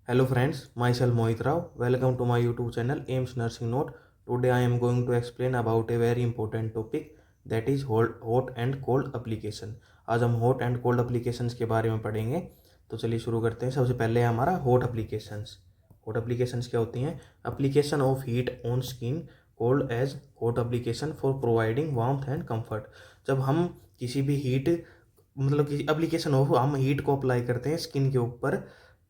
Hello friends, myself Mohit Rao. Welcome to my YouTube channel AIMS Nursing Note. Today I am going to explain about a very important topic that is hot and cold application. आज हम hot and cold applications के बारे में पढ़ेंगे। तो चलिए शुरू करते हैं। सबसे पहले है हमारा hot applications. hot applications क्या होती हैं? Application of heat on skin called as hot application for providing warmth and comfort. जब हम किसी भी हीट मतलब किसी एप्लीकेशन हो हम हीट को अप्लाई करते हैं स्किन के ऊपर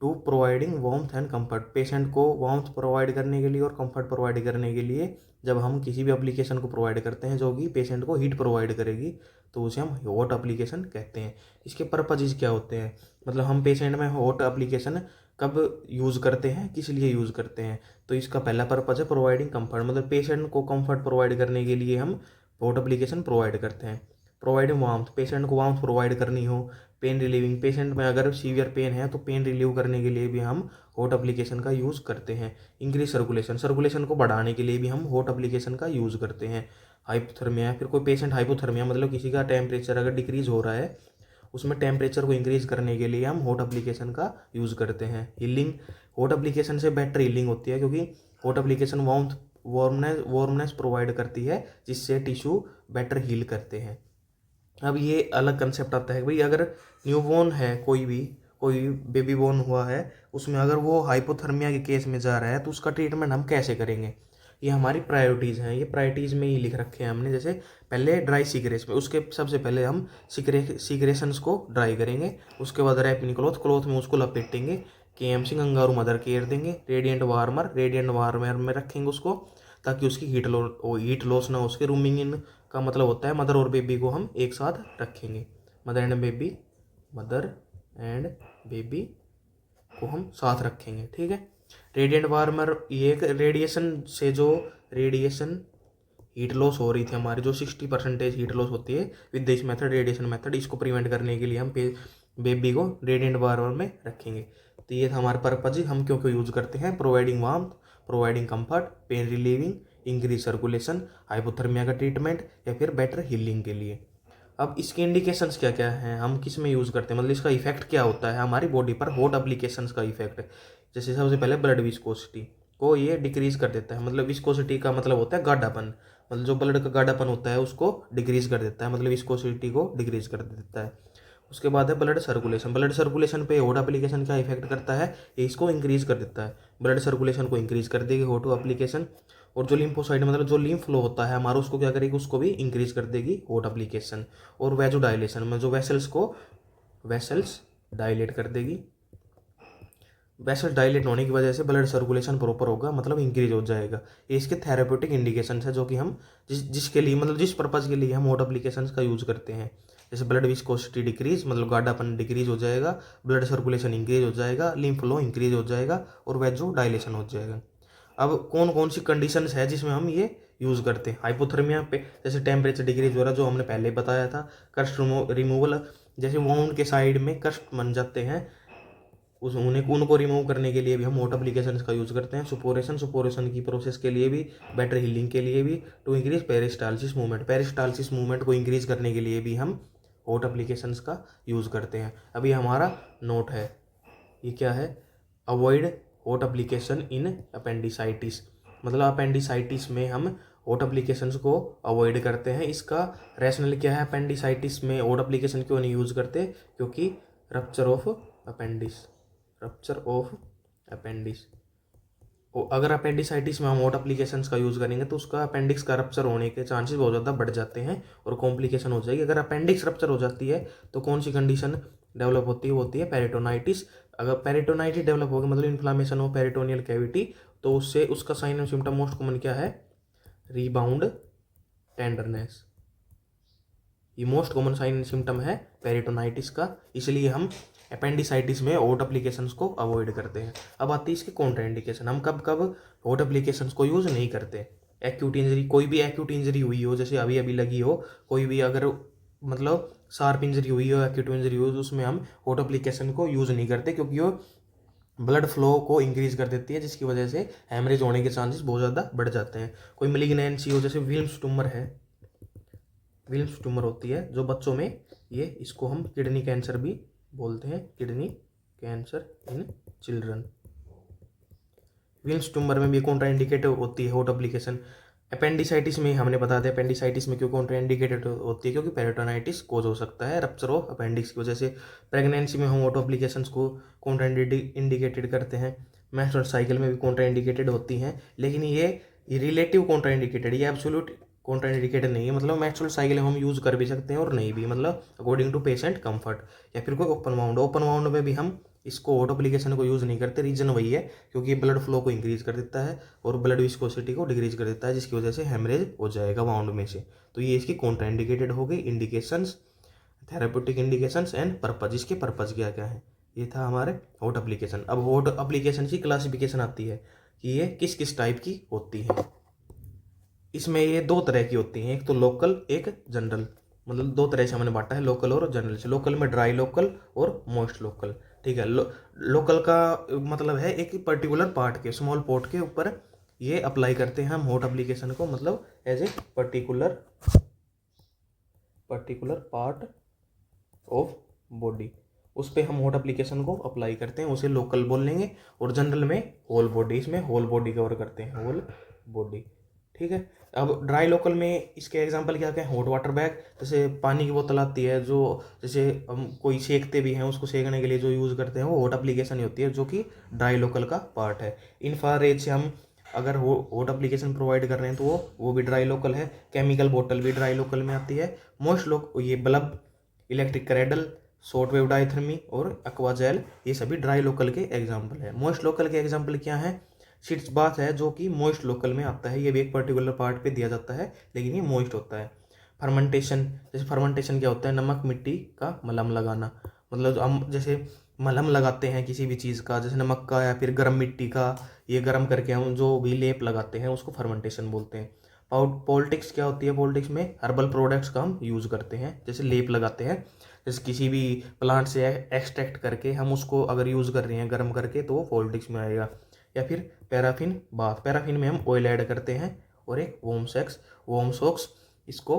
to providing warmth and comfort. Patient को वार्मथ प्रोवाइड करने के लिए और कंफर्ट प्रोवाइड करने के लिए जब हम किसी भी एप्लीकेशन को प्रोवाइड करते हैं जो कि पेशेंट को हीट प्रोवाइड करेगी तो उसे हम हॉट एप्लीकेशन कहते हैं। इसके पर्पजेज क्या होते हैं, मतलब हम पेशेंट में हॉट एप्लीकेशन कब यूज़ करते हैं, किस लिए यूज़ करते हैं। तो इसका पहला पर्पज है प्रोवाइडिंग कंफर्ट, मतलब पेशेंट को कंफर्ट प्रोवाइड करने के लिए हम हॉट एप्लीकेशन प्रोवाइड करते हैं। प्रोवाइडिंग वार्मथ, पेशेंट को वार्मथ प्रोवाइड करनी हो। पेन रिलीविंग, पेशेंट में अगर सीवियर पेन है तो पेन रिलीव करने के लिए भी हम हॉट एप्लीकेशन का यूज़ करते हैं। इंक्रीज सर्कुलेशन, सर्कुलेशन को बढ़ाने के लिए भी हम हॉट एप्लीकेशन का यूज़ करते हैं। हाइपोथर्मिया, फिर कोई पेशेंट हाइपोथर्मिया मतलब किसी का टेम्परेचर अगर डिक्रीज हो रहा है उसमें टेम्परेचर को इंक्रीज करने के लिए हम हॉट एप्लीकेशन का यूज़ करते हैं। हीलिंग, हॉट एप्लीकेशन से बेटर हीलिंग होती है क्योंकि हॉट एप्लीकेशन वार्मनेस प्रोवाइड करती है जिससे टिश्यू बेटर हील करते हैं। अब ये अलग कंसेप्ट आता है भाई, अगर न्यूबॉर्न है कोई बेबी बॉर्न हुआ है उसमें अगर वो हाइपोथर्मिया के केस में जा रहा है तो उसका ट्रीटमेंट हम कैसे करेंगे, ये हमारी प्रायोरिटीज़ हैं। ये प्रायोरिटीज़ में ही लिख रखे हैं हमने। जैसे पहले ड्राई सीक्रेस में, उसके सबसे पहले हम सीक्रेशंस को ड्राई करेंगे, उसके बाद रैपिंग क्लॉथ में उसको लपेटेंगे। KMC कंगारू मदर केयर देंगे। रेडिएंट वार्मर में रखेंगे उसको ताकि उसकी हीट लॉस ना हो। उसके रूमिंग इन का मतलब होता है मदर और बेबी को हम एक साथ रखेंगे। मदर एंड बेबी को हम साथ रखेंगे, ठीक है। रेडिएंट वार्मर, ये एक रेडिएशन से जो रेडिएशन हीट लॉस हो रही थी हमारी, जो 60% हीट लॉस होती है with this method, radiation method, इसको प्रिवेंट करने के लिए हम बेबी को रेडिएंट वार्मर में रखेंगे। तो ये था हमारा पर्पज, हम क्यों क्यों यूज करते हैं। Providing warmth, providing comfort, pain relieving, increase circulation, hypothermia का ट्रीटमेंट या फिर बेटर हीलिंग के लिए। अब इसके इंडिकेशंस क्या क्या हैं, हम किस में यूज़ करते हैं, मतलब इसका इफेक्ट क्या होता है हमारी बॉडी पर, हॉट एप्लीकेशंस का इफेक्ट। जैसे सबसे पहले ब्लड विस्कोसिटी को ये डिक्रीज कर देता है, मतलब विस्कोसिटी का मतलब होता है गाढ़ापन, मतलब जो ब्लड का गाढ़ापन होता है उसको डिक्रीज कर देता है, मतलब विस्कोसिटी को डिक्रीज कर देता है। उसके बाद है ब्लड सर्कुलेशन। ब्लड सर्कुलेशन पे हॉट एप्लीकेशन क्या इफेक्ट करता है, ये इसको इंक्रीज कर देता है, ब्लड सर्कुलेशन को इंक्रीज कर देगी हॉट एप्लीकेशन। और जो लिम्फोसाइड मतलब जो लिम्फ फ्लो होता है हमारा उसको क्या करेगी, उसको भी इंक्रीज कर देगी हॉट एप्लीकेशन। और वेजो डायलेशन में जो वेसल्स डायलेट कर देगी। वेसल डायलेट होने की वजह से ब्लड सर्कुलेशन प्रॉपर होगा, मतलब इंक्रीज हो जाएगा। ये इसके थेराप्यूटिक इंडिकेशन है जो कि हम जिसके लिए मतलब जिस पर्पज़ के लिए हम हॉट एप्लीकेशंस का यूज़ करते हैं। जैसे ब्लड विस्कोसिटी डिक्रीज, मतलब गाढ़ापन डिक्रीज हो जाएगा, ब्लड सर्कुलेशन इंक्रीज हो जाएगा, लिम्फ फ्लो इंक्रीज हो जाएगा और वेजो डायलेशन हो जाएगा। अब कौन कौन सी कंडीशंस है जिसमें हम ये यूज़ करते हैं। हाइपोथर्मिया पे जैसे टेम्परेचर डिक्रीज हो रहा है जो हमने पहले बताया था। कस्ट रिमूवल, जैसे वाउंड के साइड में कस्ट बन जाते हैं उनको रिमूव करने के लिए भी हम हॉट एप्लीकेशंस का यूज़ करते हैं। सुपोरेशन की प्रोसेस के लिए भी, बेटर हीलिंग के लिए भी, टू इंक्रीज पेरिस्टालसिस मूवमेंट को इंक्रीज करने के लिए भी हम हॉट एप्लीकेशंस का यूज़ करते हैं। अभी हमारा नोट है, ये क्या है, avoid hot application in appendicitis, मतलब अपेंडिसाइटिस में हम हॉट एप्लीकेशंस को अवॉइड करते हैं। इसका रैशनल क्या है, अपेंडिसाइटिस में हॉट एप्लीकेशन क्यों नहीं यूज़ करते, क्योंकि रप्चर ऑफ अपेंडिस। अगर अपेंडिसाइटिस में हम हॉट एप्लीकेशंस का यूज़ करेंगे तो उसका अपेंडिक्स का रप्चर होने के चांसेस बहुत ज़्यादा बढ़ जाते हैं और कॉम्प्लिकेशन हो जाएगी। अगर अपेंडिक्स रप्चर हो जाती है तो कौन सी कंडीशन डेवलप होती है, वो होती है पेरिटोनाइटिस। अगर पेरिटोनाइटिस डेवलप होगी मतलब इन्फ्लामेशन हो पेरिटोनियल कैविटी, तो उससे उसका sign and symptom most common क्या है, रीबाउंड टेंडरनेस। ये most common sign and symptom है पेरिटोनाइटिस का, इसलिए हम अपेंडिसाइटिस में हॉट एप्लीकेशंस को अवॉइड करते हैं। अब आती है इसके कॉन्ट्राइंडिकेशन, हम कब कब हॉट एप्लीकेशंस को यूज़ नहीं करते। एक्यूट इंजरी, कोई भी एक्यूट इंजरी हुई हो, जैसे अभी अभी लगी हो, कोई भी अगर मतलब शार्प इंजरी हुई हो, एक्यूट इंजरी हो, तो उसमें हम हॉट एप्लीकेशन को यूज़ नहीं करते क्योंकि वो ब्लड फ्लो को इंक्रीज कर देती है जिसकी वजह से हैमरेज होने के चांसेस बहुत ज़्यादा बढ़ जाते हैं। कोई मेलिग्नेंसी हो, जैसे विल्म्स ट्यूमर है, विल्म्स ट्यूमर होती है जो बच्चों में, ये इसको हम किडनी कैंसर भी बोलते हैं, kidney cancer in children. Wilms tumour में भी कॉन्ट्राइंडिकेटेड होती है हॉट एप्लीकेशन। अपेंडिसाइटिस में हमने बता दिया अपेंडिसाइटिस में क्यों कॉन्ट्राइंडिकेटेड होती है, क्योंकि पेरिटोनाइटिस कोज हो सकता है रप्चर ऑफ अपेंडिक्स की वजह से। प्रेगनेंसी में हम हॉट एप्लीकेशंस को कॉन्ट्राइंडिकेटेड करते हैं। मेंस्ट्रुअल साइकिल में भी कॉन्ट्राइंडिकेटेड होती हैं, लेकिन ये रिलेटिव कॉन्ट्राइंडिकेटेड, ये एब्सोल्यूट कॉन्ट्राइंडिकेटेड नहीं है। मतलब मेंस्ट्रुअल साइकिल हम यूज़ कर भी सकते हैं और नहीं भी, मतलब अकॉर्डिंग टू पेशेंट कंफर्ट। या फिर कोई ओपन वाउंड में भी हम इसको हॉट एप्लीकेशन को यूज़ नहीं करते। रीजन वही है क्योंकि ब्लड फ्लो को इंक्रीज कर देता है और ब्लड विस्कोसिटी को डिक्रीज कर देता है, जिसकी वजह से हेमरेज हो जाएगा वाउंड में से। तो ये इसकी कॉन्ट्राइंडिकेटेड हो गई। Indications, therapeutic indications and purpose. इसके पर्पज क्या क्या है, ये था हमारे हॉट एप्लीकेशन। अब हॉट एप्लीकेशन की क्लासिफिकेशन आती है कि ये किस किस टाइप की होती है। इसमें ये दो तरह की होती हैं, एक तो लोकल एक जनरल। मतलब दो तरह से हमने बांटा है, लोकल और जनरल से। लोकल में ड्राई लोकल और मॉइस्ट लोकल। ठीक है। लोकल का मतलब है एक पर्टिकुलर पार्ट के, स्मॉल पोर्ट के ऊपर ये अप्लाई करते हैं हम हॉट एप्लीकेशन को, मतलब as a particular part of body, उस पर हम हॉट एप्लीकेशन को अप्लाई करते हैं, उसे लोकल बोल लेंगे। और जनरल में होल बॉडी, इसमें होल बॉडी कवर करते हैं, होल बॉडी। ठीक है। अब ड्राई लोकल में इसके एग्जांपल क्या क्या है, हॉट वाटर बैग, जैसे पानी की बोतल आती है जो, जैसे हम कोई सेकते भी हैं, उसको सेकने के लिए जो यूज़ करते हैं वो हॉट एप्लीकेशन ही होती है, जो कि ड्राई लोकल का पार्ट है। इंफ्रारेड से हम अगर हॉट एप्लीकेशन प्रोवाइड कर रहे हैं तो वो भी ड्राई लोकल है। केमिकल बोतल भी ड्राई लोकल में आती है। मोस्ट लोग ये bulb, electric cradle, short wave diathermy और एक्वाजेल, ये सभी ड्राई लोकल के एग्जाम्पल है। मोस्ट लोकल के एग्जाम्पल क्या है, शीट्स बाथ है जो कि मोइस्ट लोकल में आता है। ये भी एक पर्टिकुलर पार्ट पे दिया जाता है, लेकिन ये मोइस्ट होता है। फर्मेंटेशन, जैसे फर्मेंटेशन क्या होता है, नमक मिट्टी का मलहम लगाना। मतलब हम जैसे मलहम लगाते हैं किसी भी चीज़ का, जैसे नमक का या फिर गर्म मिट्टी का, ये गर्म करके हम जो भी लेप लगाते हैं उसको फर्मेंटेशन बोलते हैं। पॉलिटिक्स क्या होती है, पॉलिटिक्स में हर्बल प्रोडक्ट्स का हम यूज़ करते हैं, जैसे लेप लगाते हैं, जैसे किसी भी प्लांट से एक्सट्रैक्ट करके हम उसको अगर यूज़ कर रहे हैं गर्म करके, तो वो पॉलिटिक्स में आएगा। या फिर पैराफिन बाथ, पैराफिन में हम ऑयल ऐड करते हैं। और एक वोम सॉक्स, इसको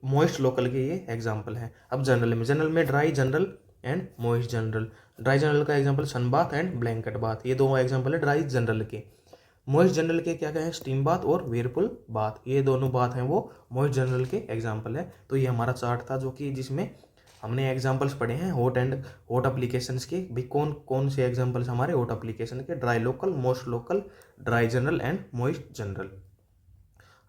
मोइस्ट लोकल के ये एग्जाम्पल हैं। अब जनरल में dry general and moist general. Dry general का example sun bath and blanket bath, ये दो एग्जाम्पल है ड्राई जनरल के। मोइस्ट जनरल के क्या क्या है, स्टीम बाथ और व्हर्लपूल बाथ, ये दोनों बाथ हैं वो मोइस्ट जनरल के एग्जाम्पल है। तो ये हमारा चार्ट था जो कि जिसमें हमने एग्जाम्पल्स पढ़े हैं हॉट एप्लीकेशंस के भी। कौन कौन से एग्जाम्पल्स हमारे हॉट एप्लीकेशन के, dry local, most local, dry general and moist general.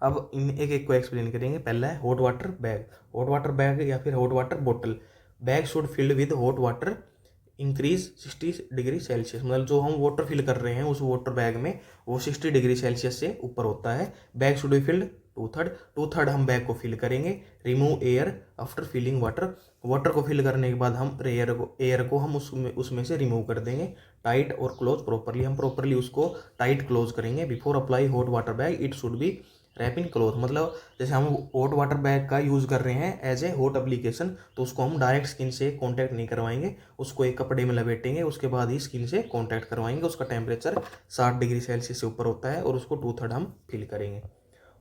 अब इन एक एक को एक्सप्लेन करेंगे। पहला है hot water bag. Hot water bag या फिर हॉट वाटर बोतल। Bag should filled with hot water increase 60 degree Celsius. मतलब जो हम वाटर फिल कर रहे हैं उस वाटर बैग में वो 60 डिग्री सेल्सियस से ऊपर होता है। Bag should be filled to third हम बैग को फिल करेंगे। Remove air after filling water. Water को फिल करने के बाद हम एयर को हम उसमें से रिमूव कर देंगे। टाइट और क्लोज प्रॉपरली, हम प्रॉपरली उसको टाइट क्लोज करेंगे। Before apply hot water bag it should be wrap in cloth. मतलब जैसे हम हॉट वाटर बैग का यूज़ कर रहे हैं एज ए हॉट एप्लीकेशन, तो उसको हम डायरेक्ट स्किन से कांटेक्ट नहीं करवाएंगे, उसको एक कपड़े में लपेटेंगे, उसके बाद ही स्किन से कांटेक्ट करवाएंगे। उसका टेम्परेचर 60 डिग्री सेल्सियस से ऊपर होता है और उसको 2/3 हम फिल करेंगे।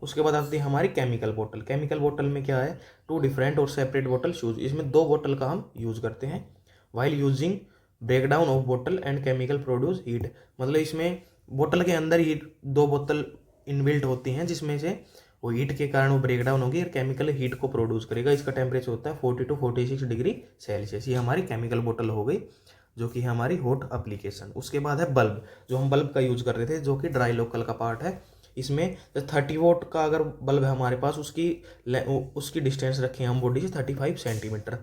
उसके बाद आती है हमारी केमिकल बोतल। केमिकल बोतल में क्या है, 2 डिफरेंट और सेपरेट बोतल यूज। इसमें 2 बोतल का हम यूज़ करते हैं। While using break down of बोतल एंड केमिकल प्रोड्यूस हीट। मतलब इसमें बोतल के अंदर ही 2 बोतल इनबिल्ट होती हैं, जिसमें से वो हीट के कारण वो ब्रेक डाउन होगी और केमिकल हीट को प्रोड्यूस करेगा। इसका टेम्परेचर होता है 40 to 46 डिग्री सेल्सियस। ये हमारी केमिकल बोतल हो गई जो कि हमारी हॉट एप्लीकेशन। उसके बाद है बल्ब, जो हम बल्ब का यूज़ कर रहे थे, जो कि ड्राई लोकल का पार्ट है। इसमें 30 वोट का अगर बल्ब है हमारे पास, उसकी डिस्टेंस रखें हम बॉडी से 35 सेंटीमीटर।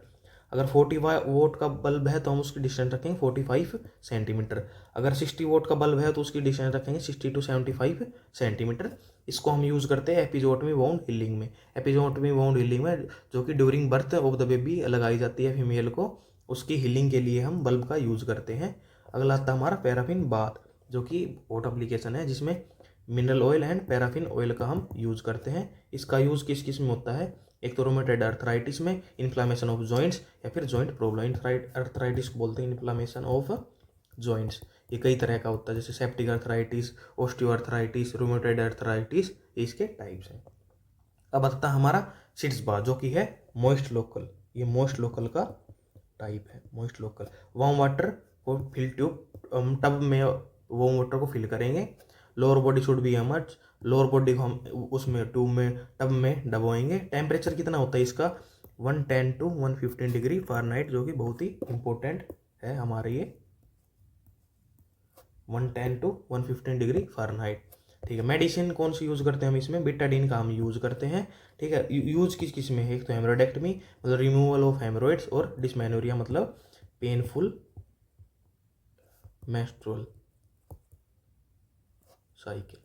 अगर 40 वोट का बल्ब है तो हम उसकी डिस्टेंस रखेंगे 45 सेंटीमीटर। अगर 60 वोट का बल्ब है तो उसकी डिस्टेंस रखेंगे 60 to 75 सेंटीमीटर। इसको हम यूज़ करते हैं एपिजोटमी वाउंड हीलिंग में। एपिजोटमी वाउंड हीलिंग में जो कि during birth of the baby लगाई जाती है फीमेल को, उसकी हीलिंग के लिए हम बल्ब का यूज़ करते हैं। अगला आता है हमारा पैराफिन बाथ, जो कि हॉट एप्लीकेशन है, जिसमें mineral oil and paraffin oil का हम यूज़ करते हैं। इसका यूज़ किस किस में होता है, एक तो रोमेटॉइड अर्थराइटिस में, इन्फ्लामेशन ऑफ जॉइंट्स या फिर जॉइंट प्रॉब्लम। अर्थराइटिस को बोलते हैं इन्फ्लामेशन ऑफ जॉइंट्स। ये कई तरह का होता है, जैसे septic arthritis, osteo arthritis, rheumatoid arthritis, इसके टाइप्स हैं। अब आता है हमारा सिट्स बाथ, जो कि है मॉइस्ट लोकल। ये मॉइस्ट लोकल का टाइप है, मॉइस्ट लोकल। वार्म वाटर को फिल ट्यूब टब में वार्म वाटर को फिल करेंगे। Lower body should be emerge, lower body को हम उसमें टब में डबोएंगे। टेम्परेचर कितना होता है इसका 110 to 115 डिग्री फ़ारेनहाइट, जो कि बहुत ही इंपॉर्टेंट है हमारे ये 110 to 115 डिग्री फ़ारेनहाइट। ठीक है, मेडिसिन कौन सी यूज़ करते हैं हम इसमें, बिटाडीन का हम यूज़ करते हैं। ठीक है, यूज़ किस किस में है, एक तो हेमरोडेक्टमी मतलब रिमूवल ऑफ हेमरोइड्स, और डिस्मेनोरिया मतलब पेनफुल मेंस्ट्रुअल साइकिल।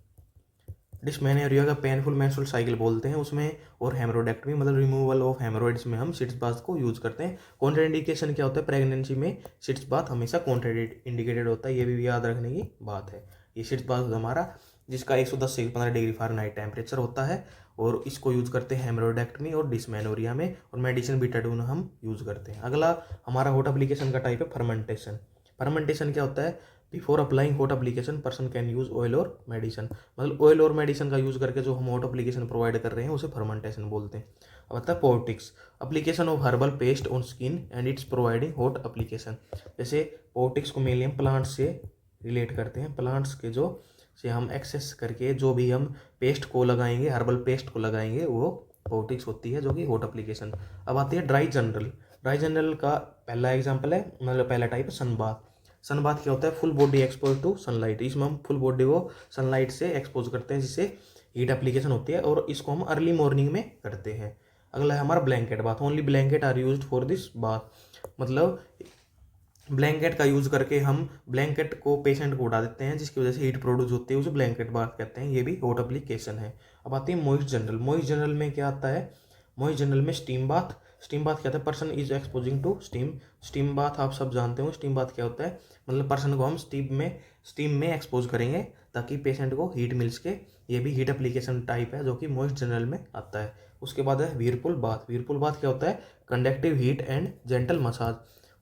डिस्मेनोरिया का पेनफुल मेंस्ट्रुअल साइकिल बोलते हैं उसमें, और हेमरोडेक्टमी मतलब रिमूवल ऑफ हेमरोइड्स में हम सिट्स बाथ को यूज़ करते हैं। कॉन्ट्राइंडिकेशन क्या होता है, प्रेगनेंसी में सिट्स बाथ हमेशा कॉन्ट्राइंडिकेटेड होता है, ये भी याद रखने की बात है। ये सिट्स बाथ हमारा जिसका 110 से 15 डिग्री फ़ारेनहाइट टेम्परेचर होता है, और इसको यूज़ करते हैं हेमरोडेक्टमी और डिस्मेनोरिया में, और मेडिसिन बीटाडीन हम यूज़ करते हैं। अगला हमारा हॉट एप्लीकेशन का टाइप है फर्मेंटेशन। फर्मेंटेशन क्या होता है, before applying hot application person can use oil और मेडिसिन, मतलब ऑयल और मेडिसिन का यूज करके जो हम हॉट एप्लीकेशन प्रोवाइड कर रहे हैं उसे फर्मेंटेशन बोलते हैं। अब आता है poultice, application of herbal paste on skin and its providing hot application. जैसे पोर्टिक्स को मेनली हम प्लांट्स से रिलेट करते हैं, प्लांट्स के जो से हम एक्सेस करके जो भी हम पेस्ट को लगाएंगे, हर्बल पेस्ट को लगाएंगे, वो पोर्टिक्स होती है, जो कि हॉट एप्लीकेशन। अब आती है ड्राई जनरल। ड्राई जनरल का पहला एग्जाम्पल है, मतलब पहला टाइप है सनबाथ। सनबाथ क्या होता है, full body expose to sunlight. इसमें हम फुल बॉडी को सनलाइट से एक्सपोज करते हैं, जिससे हीट एप्लीकेशन होती है, और इसको हम अर्ली मॉर्निंग में करते हैं। अगला है हमारा blanket bath. Only blanket are used for this bath, मतलब ब्लैंकेट का यूज करके हम ब्लैंकेट को पेशेंट को उड़ा देते हैं, जिसकी वजह से हीट प्रोड्यूस होती है, उसे ब्लैंकेट बाथ कहते हैं। ये भी हॉट एप्लीकेशन है। अब आती है मॉइस्ट जनरल। मॉइस्ट जनरल में क्या आता है, मॉइस्ट जनरल में स्टीम बाथ। स्टीम बाथ क्या होता है, person is exposing to steam. Steam bath आप सब जानते हो, स्टीम बाथ क्या होता है, मतलब पर्सन को हम स्टीम में एक्सपोज करेंगे ताकि पेशेंट को हीट मिल सके। ये भी हीट एप्लीकेशन टाइप है, जो कि मॉइस्ट जनरल में आता है। उसके बाद है व्हीरपूल बाथ। व्हीरपूल बाथ क्या होता है, conductive heat and gentle massage.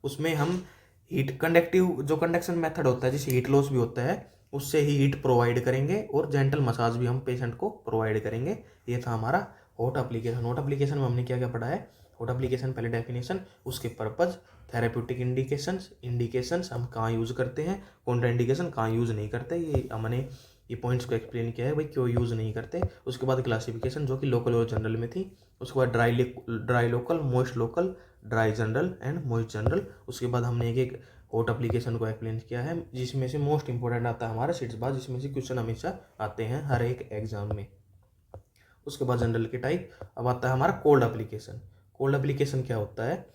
उसमें हम हीट कंडक्टिव जो कंडक्शन मेथड होता है, जिससे हीट लॉस भी होता है, उससे ही हीट प्रोवाइड करेंगे, और जेंटल मसाज भी हम पेशेंट को प्रोवाइड करेंगे। ये था हमारा हॉट एप्लीकेशन। हॉट एप्लीकेशन में हमने क्या क्या पढ़ा है, हॉट एप्लीकेशन पहले डेफिनेशन, उसके पर्पज, थेरेप्यूटिक इंडिकेशंस हम कहाँ यूज़ करते हैं, कॉन्ट्राइंडिकेशन कहाँ यूज़ नहीं करते, ये हमने ये पॉइंट्स को एक्सप्लेन किया है भाई क्यों यूज़ नहीं करते। उसके बाद क्लासिफिकेशन जो कि लोकल और जनरल में थी। उसके बाद dry local, moist local, dry general and moist general. उसके बाद हमने एक एक हॉट एप्लीकेशन को एक्सप्लेन किया है, जिसमें से मोस्ट इंपॉर्टेंट आता है हमारा सिट्स बाथ, जिसमें से क्वेश्चन हमेशा आते हैं हर एक एग्जाम में। उसके बाद जनरल के टाइप। अब आता है हमारा कोल्ड एप्लीकेशन। कोल्ड एप्लीकेशन क्या होता है,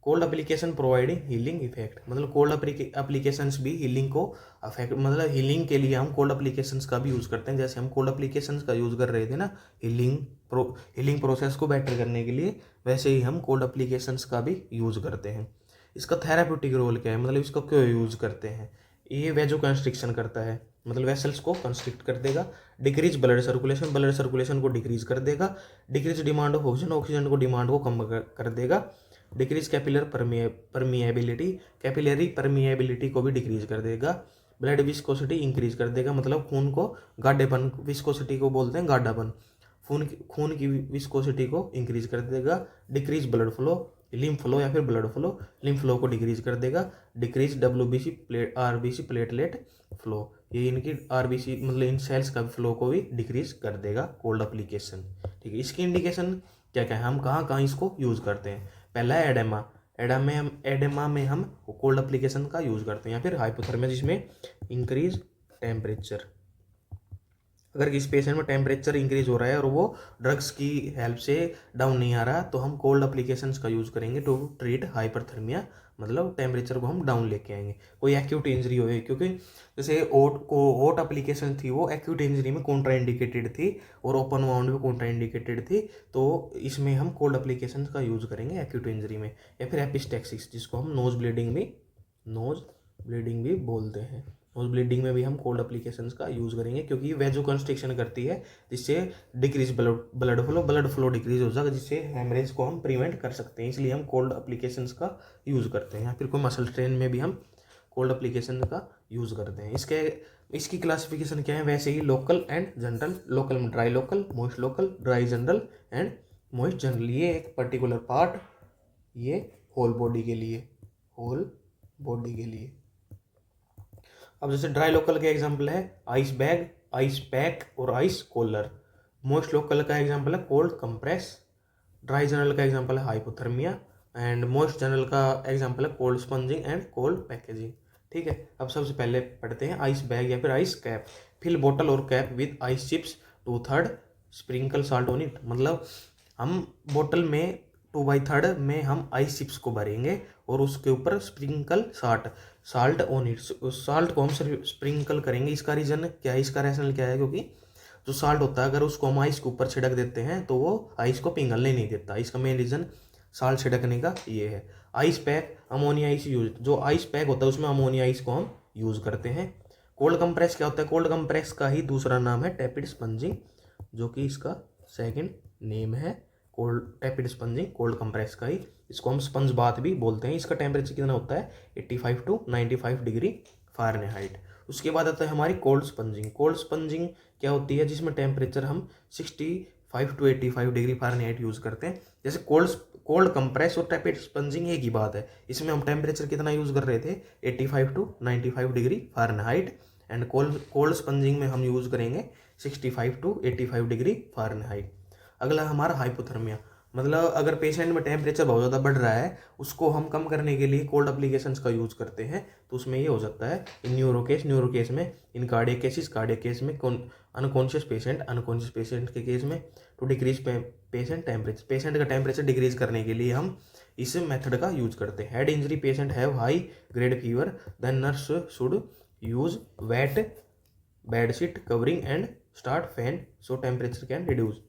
cold application providing healing effect, मतलब कोल्ड एप्लीकेशंस भी हीलिंग को अफेक्ट, मतलब हीलिंग के लिए हम कोल्ड एप्लीकेशंस का भी यूज़ करते हैं। जैसे हम कोल्ड एप्लीकेशंस का यूज़ कर रहे थे ना हीलिंग प्रोसेस को बेटर करने के लिए, वैसे ही हम कोल्ड एप्लीकेशंस का भी यूज़ करते हैं। इसका थेराप्यूटिक रोल क्या है, मतलब इसको क्यों यूज़ करते हैं, ये वेजो कंस्ट्रिक्शन करता है, मतलब वेसल्स को कंस्ट्रिक्ट कर देगा। डिक्रीज ब्लड सर्कुलेशन को डिक्रीज कर देगा। डिक्रीज डिमांड ऑफ ऑक्सीजन को डिमांड को कम कर देगा। डिक्रीज कैपिलरी परमिएबिलिटी को भी डिक्रीज कर देगा। ब्लड विस्कोसिटी इंक्रीज कर देगा, मतलब खून को गाढ़ेपन, विस्कोसिटी को बोलते हैं गाढ़ापन, खून की विस्कोसिटी को इंक्रीज कर देगा। Decrease blood flow, lymph flow या फिर ब्लड फ्लो, लिम्फ फ्लो को डिक्रीज कर देगा। डिक्रीज आरबीसी प्लेटलेट फ्लो, ये इनकी आरबीसी मतलब इन सेल्स का फ्लो को भी डिक्रीज कर देगा कोल्ड एप्लीकेशन। ठीक है, इसकी इंडिकेशन क्या क्या है, हम कहाँ कहाँ इसको यूज़ करते हैं। पहला है एडेमा में हम कोल्ड एप्लीकेशन का यूज़ करते हैं, या फिर हाइपोथर्मिया जिसमें इंक्रीज टेम्परेचर। अगर किसी पेशेंट में टेम्परेचर इंक्रीज हो रहा है और वो ड्रग्स की हेल्प से डाउन नहीं आ रहा, तो हम कोल्ड एप्लीकेशंस का यूज़ करेंगे टू ट्रीट हाइपरथर्मिया, मतलब टेम्परेचर को हम डाउन लेके आएंगे। कोई एक्यूट इंजरी हो, क्योंकि जैसे ओट एप्लीकेशन थी वो एक्यूट इंजरी में कॉन्ट्राइंडिकेटेड थी, और ओपन वाउंड भी कॉन्ट्राइंडिकेटेड थी, तो इसमें हम कोल्ड एप्लीकेशन का यूज़ करेंगे एक्यूट इंजरी में। या फिर एपिस्टैक्सिस, जिसको हम नोज ब्लीडिंग भी बोलते हैं, नोज ब्लीडिंग में भी हम कोल्ड एप्लीकेशंस का यूज़ करेंगे, क्योंकि ये वेजो कंस्ट्रिक्शन करती है, जिससे डिक्रीज ब्लड फ्लो डिक्रीज हो जाएगा, जिससे हेमरेज को हम प्रिवेंट कर सकते हैं, इसलिए हम कोल्ड एप्लीकेशंस का यूज़ करते हैं। या फिर कोई मसल स्ट्रेन में भी हम कोल्ड एप्लीकेशन का यूज़ करते हैं। इसकी क्लासिफिकेशन क्या है, वैसे ही लोकल एंड जनरल, लोकल में dry local, moist local, dry general and moist general. ये एक पर्टिकुलर पार्ट, ये होल बॉडी के लिए। अब जैसे ड्राई लोकल के एग्जांपल है आइस बैग, आइस पैक और आइस कूलर। मोस्ट लोकल का एग्जांपल है कोल्ड कंप्रेस। ड्राई जनरल का एग्जांपल है हाइपोथर्मिया। एंड मोस्ट जनरल का एग्जांपल है cold spongin and cold packaging. ठीक है, अब सबसे पहले पढ़ते हैं आइस बैग या फिर आइस कैप। फिल बोतल और cap with ice chips 2/3 sprinkle salt on it. मतलब हम बोतल में 2/3 में हम आइस चिप्स को भरेंगे और उसके ऊपर स्प्रिंकल साल्ट ऑन इट। उस साल्ट को हम स्प्रिंकल करेंगे। इसका रीजन क्या है, इसका रैशनल क्या है, क्योंकि जो साल्ट होता है अगर उसको हम आइस के ऊपर छिड़क देते हैं तो वो आइस को पिघलने नहीं देता। इसका मेन रीजन साल्ट छिड़कने का ये है। Ice pack, ammonia ice use, जो आइस पैक होता है उसमें अमोनिया आइस को हम यूज करते हैं। कोल्ड कंप्रेस क्या होता है, कोल्ड कंप्रेस का ही दूसरा नाम है टैपिड स्पंजिंग, जो कि इसका सेकंड नेम है। कोल्ड टैपिड स्पंजिंग कोल्ड कंप्रेस का ही, इसको हम स्पंज बाथ भी बोलते हैं। इसका टेम्परेचर कितना होता है 85 to 95 डिग्री फ़ारेनहाइट। उसके बाद आता है हमारी कोल्ड स्पंजिंग। कोल्ड स्पंजिंग क्या होती है, जिसमें टेम्परेचर हम 65 to 85 डिग्री फ़ारेनहाइट यूज़ करते हैं। जैसे कोल्ड कंप्रेस और टैपिड स्पंजिंग एक ही बात है। इसमें हम टेम्परेचर कितना यूज़ कर रहे थे 85 to 95 degree Fahrenheit. And cold spongin में हम यूज़ करेंगे 65 to 85 डिग्री फ़ारेनहाइट। अगला हमारा हाइपोथर्मिया, मतलब अगर पेशेंट में टेम्परेचर बहुत ज़्यादा बढ़ रहा है उसको हम कम करने के लिए कोल्ड एप्लीकेशंस का यूज़ करते हैं। तो उसमें ये हो सकता है इन न्यूरो केस में, इन कार्डियक केस में, अनकॉन्शियस पेशेंट के केस में, टू डिक्रीज पेशेंट का टेम्परेचर डिक्रीज करने के लिए हम इस मेथड का यूज करते हैं। Head injury patient have high grade fever, then nurse should use wet bedsheet covering and start fan so temperature can reduce.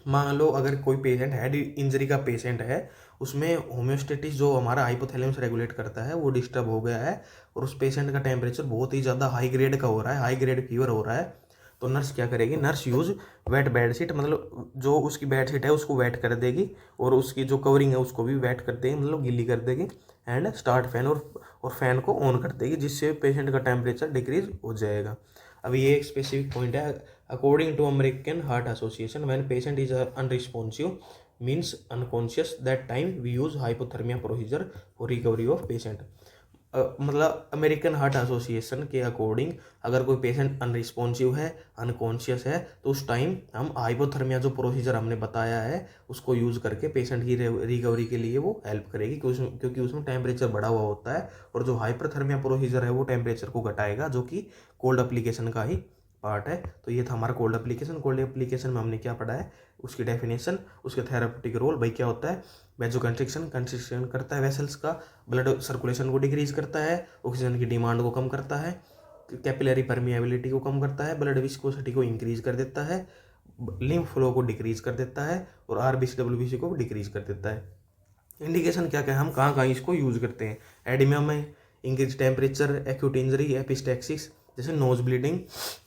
मान लो अगर कोई पेशेंट हेड इंजरी का पेशेंट है, उसमें होम्योस्टेटिस जो हमारा हाइपोथैलेमस रेगुलेट करता है वो डिस्टर्ब हो गया है और उस पेशेंट का टेम्परेचर बहुत ही ज़्यादा हाई ग्रेड का हो रहा है, हाई ग्रेड फीवर हो रहा है, तो नर्स क्या करेगी, नर्स यूज वेट बेडशीट, मतलब जो उसकी बेडशीट है उसको वेट कर देगी और उसकी जो कवरिंग है उसको भी वेट कर देगी, मतलब गीली कर देगी। एंड स्टार्ट फैन, और फैन को ऑन कर देगी, जिससे पेशेंट का टेम्परेचर डिक्रीज हो जाएगा। अभी ये एक स्पेसिफिक पॉइंट है। According to American Heart Association, when patient is unresponsive means unconscious, that time we use hypothermia procedure for recovery of patient. मतलब अमेरिकन हार्ट एसोसिएशन के अकॉर्डिंग अगर कोई पेशेंट अनरिस्पॉन्सिव है, अनकॉन्शियस है, तो उस टाइम हम हाइपोथर्मिया जो प्रोसीजर हमने बताया है उसको यूज़ करके पेशेंट की रिकवरी के लिए वो हेल्प करेगी, क्योंकि उसमें टेम्परेचर बढ़ा हुआ होता है। और जो हाइपरथर्मिया प्रोसीजर है वो टेम्परेचर को घटाएगा, जो कि कोल्ड एप्लीकेशन का ही पार्ट है। तो ये था हमारा कोल्ड एप्लीकेशन। कोल्ड एप्लीकेशन में हमने क्या पढ़ा है, उसकी डेफिनेशन, उसके थेरापेटिक रोल, भाई क्या होता है, वेजो कंस्ट्रिक्शन करता है वेसल्स का, ब्लड सर्कुलेशन को डिक्रीज करता है, ऑक्सीजन की डिमांड को कम करता है, कैपिलरी परमिएबिलिटी को कम करता है, ब्लड विस्कोसिटी को इंक्रीज कर देता है, लिम्फ फ्लो को डिक्रीज कर देता है और आरबीसी डब्ल्यूबीसी को डिक्रीज कर देता है। इंडिकेशन क्या क्या है, हम कहाँ कहाँ इसको यूज़ करते हैं, एडिमा में, increase temperature, acute injury, epistaxis जैसे नोज ब्लीडिंग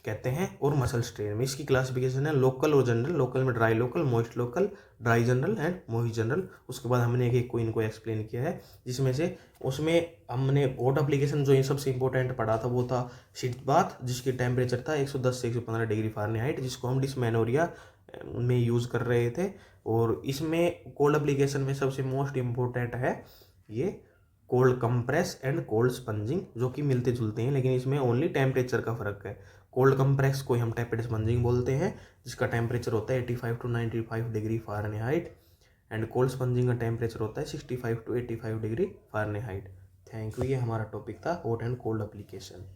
कहते हैं, और मसल स्ट्रेन में। इसकी क्लासिफिकेशन है लोकल और जनरल। लोकल में dry local, moist local, dry general and moist general. उसके बाद हमने एक एक को इनको एक्सप्लेन किया है, जिसमें से उसमें हमने हॉट एप्लीकेशन जो ये सबसे इंपॉर्टेंट पढ़ा था वो था शीत बाथ, जिसकी टेम्परेचर था 110 से 115 डिग्री फ़ारेनहाइट, जिसको हम डिस्मेनोरिया में यूज़ कर रहे थे। और इसमें कोल्ड एप्लीकेशन में सबसे मोस्ट इम्पोर्टेंट है ये cold compress and cold spongin, जो कि मिलते जुलते हैं, लेकिन इसमें ओनली टेम्परेचर का फर्क है। कोल्ड कंप्रेस को हम टैपिड स्पंजिंग बोलते हैं, जिसका टेम्परेचर होता है 85 to 95 degree Fahrenheit. And cold spongin का टेम्परेचर होता है 65 to 85 degree Fahrenheit. Thank you. ये हमारा टॉपिक था हॉट एंड कोल्ड एप्लीकेशन।